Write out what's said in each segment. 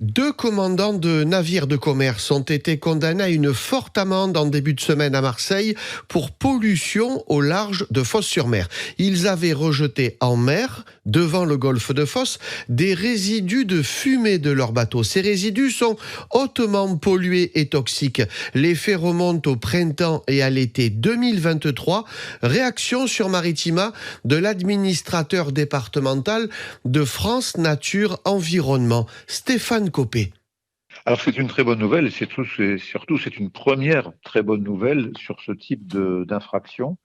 Deux commandants de navires de commerce ont été condamnés à une forte amende en début de semaine à Marseille pour pollution au large de Fos-sur-Mer. Ils avaient rejeté en mer, devant le golfe de Fos, des résidus de fumée de leur bateau. Ces résidus sont hautement pollués et toxiques. Les faits remontent au printemps et à l'été 2023. Réaction sur Maritima de l'administrateur départemental de France Nature Environnement, Stéphane Copé. Alors c'est une très bonne nouvelle et surtout c'est une première très bonne nouvelle sur ce type d'infraction.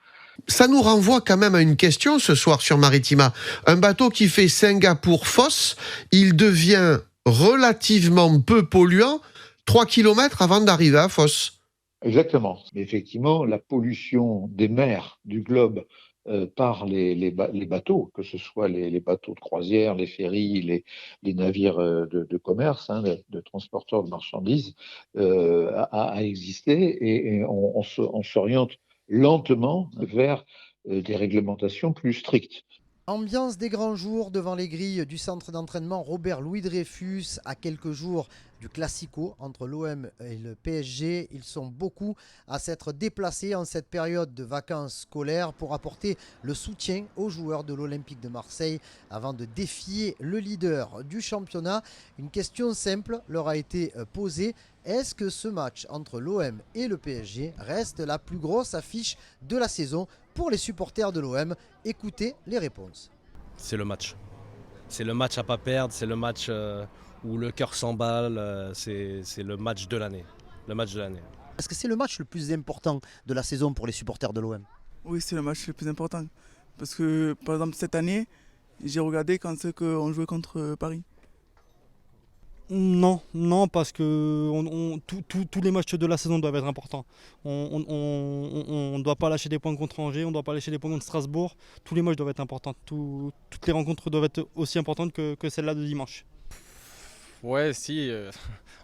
Ça nous renvoie quand même à une question ce soir sur Maritima. Un bateau qui fait Singapour-Fos, il devient relativement peu polluant 3 km avant d'arriver à Fos. Exactement. Mais effectivement, la pollution des mers du globe par les bateaux, que ce soit les bateaux de croisière, les ferries, les navires de commerce, de transporteurs de marchandises, a existé et on s'oriente lentement vers des réglementations plus strictes. Ambiance des grands jours devant les grilles du centre d'entraînement Robert-Louis Dreyfus à quelques jours du Classico entre l'OM et le PSG. Ils sont beaucoup à s'être déplacés en cette période de vacances scolaires pour apporter le soutien aux joueurs de l'Olympique de Marseille avant de défier le leader du championnat. Une question simple leur a été posée. Est-ce que ce match entre l'OM et le PSG reste la plus grosse affiche de la saison pour les supporters de l'OM? Écoutez les réponses. C'est le match. C'est le match à pas perdre, c'est le match où le cœur s'emballe, c'est le match de l'année. Le match de l'année. Est-ce que c'est le match le plus important de la saison pour les supporters de l'OM? Oui, c'est le match le plus important. Parce que, par exemple, cette année, j'ai regardé quand c'est qu'on jouait contre Paris. Non, parce que tous les matchs de la saison doivent être importants. On ne doit pas lâcher des points contre Angers, on ne doit pas lâcher des points contre Strasbourg. Tous les matchs doivent être importants. Toutes les rencontres doivent être aussi importantes que celle-là de dimanche. Ouais, si.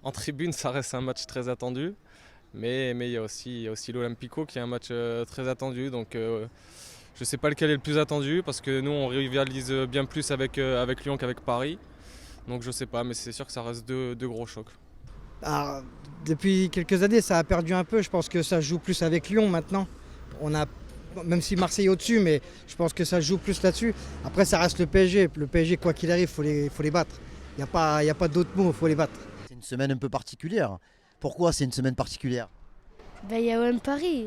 En tribune, ça reste un match très attendu. Mais il y a aussi l'Olympico qui est un match très attendu. Donc je ne sais pas lequel est le plus attendu parce que nous, on rivalise bien plus avec Lyon qu'avec Paris. Donc je sais pas, mais c'est sûr que ça reste deux gros chocs. Alors, depuis quelques années, ça a perdu un peu. Je pense que ça joue plus avec Lyon maintenant. Même si Marseille est au-dessus, mais je pense que ça joue plus là-dessus. Après, ça reste le PSG. Le PSG, quoi qu'il arrive, faut les battre. Il n'y a pas d'autre mot, il faut les battre. C'est une semaine un peu particulière. Pourquoi c'est une semaine particulière? Il y a OM Paris.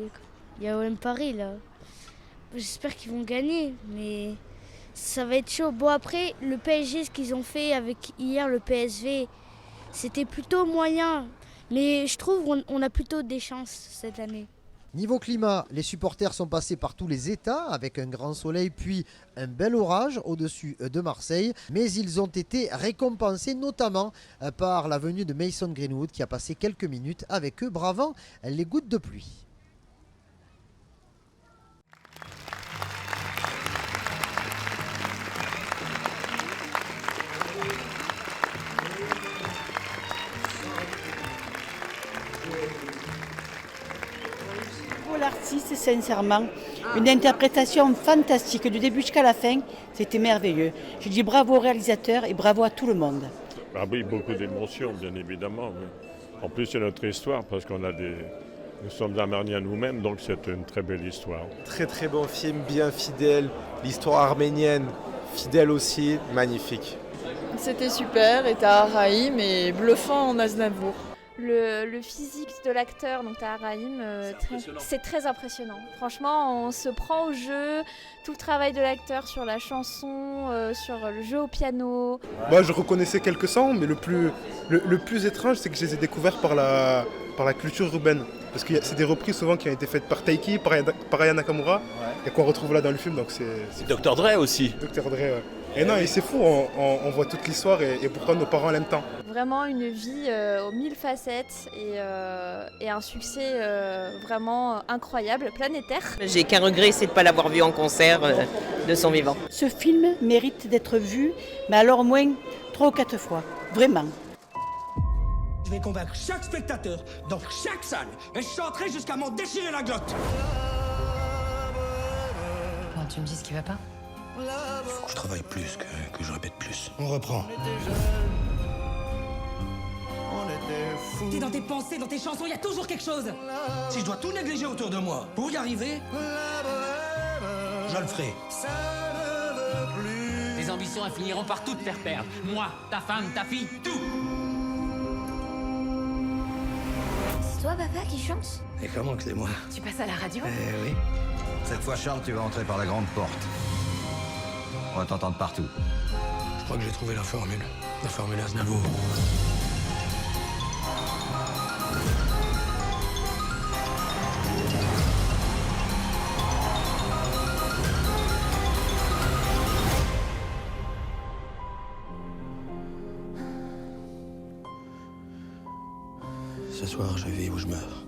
Il y a OM Paris là. J'espère qu'ils vont gagner, mais ça va être chaud. Bon, après, le PSG, ce qu'ils ont fait avec hier le PSV, c'était plutôt moyen. Mais je trouve qu'on a plutôt des chances cette année. Niveau climat, les supporters sont passés par tous les états avec un grand soleil puis un bel orage au-dessus de Marseille. Mais ils ont été récompensés notamment par la venue de Mason Greenwood qui a passé quelques minutes avec eux, bravant les gouttes de pluie. L'artiste, sincèrement, une interprétation fantastique du début jusqu'à la fin, c'était merveilleux. Je dis bravo au réalisateur et bravo à tout le monde. Ah oui, beaucoup d'émotions, bien évidemment. Oui. En plus, c'est notre histoire parce nous sommes arméniens nous-mêmes, donc c'est une très belle histoire. Très très bon film, bien fidèle, l'histoire arménienne, fidèle aussi, magnifique. C'était super, et Tahar Rahim est bluffant en Aznavour. Le physique de l'acteur, donc Tahar Rahim, c'est très impressionnant. Franchement, on se prend au jeu, tout le travail de l'acteur sur la chanson, sur le jeu au piano. Moi, je reconnaissais quelques sons, mais le plus étrange, c'est que je les ai découverts par la culture urbaine. Parce que c'est des reprises souvent qui ont été faites par Taiki, par Aya Nakamura, et qu'on retrouve là dans le film. Donc c'est Dr Dre aussi. Dr Dre, ouais. Et non, et c'est fou, on voit toute l'histoire et pourquoi nos parents l'aiment tant. Vraiment une vie aux 1000 facettes et un succès vraiment incroyable, planétaire. J'ai qu'un regret, c'est de ne pas l'avoir vu en concert de son vivant. Ce film mérite d'être vu, mais alors au moins 3 ou 4 fois, vraiment. Je vais convaincre chaque spectateur dans chaque salle et je chanterai jusqu'à m'en déchirer la glotte. Bon, tu me dis ce qui va pas? Il faut que je travaille plus, que je répète plus. On reprend. T'es dans tes pensées, dans tes chansons, il y a toujours quelque chose. Si je dois tout négliger autour de moi pour y arriver, je le ferai. Tes ambitions, elles finiront par tout te faire perdre. Moi, ta femme, ta fille, tout. C'est toi, papa, qui chante? Et comment que c'est moi? Tu passes à la radio? Eh oui. Cette fois, Charles, tu vas entrer par la grande porte. On va t'entendre partout. Je crois que j'ai trouvé la formule Aznavour. Ce soir, je vis ou je meurs.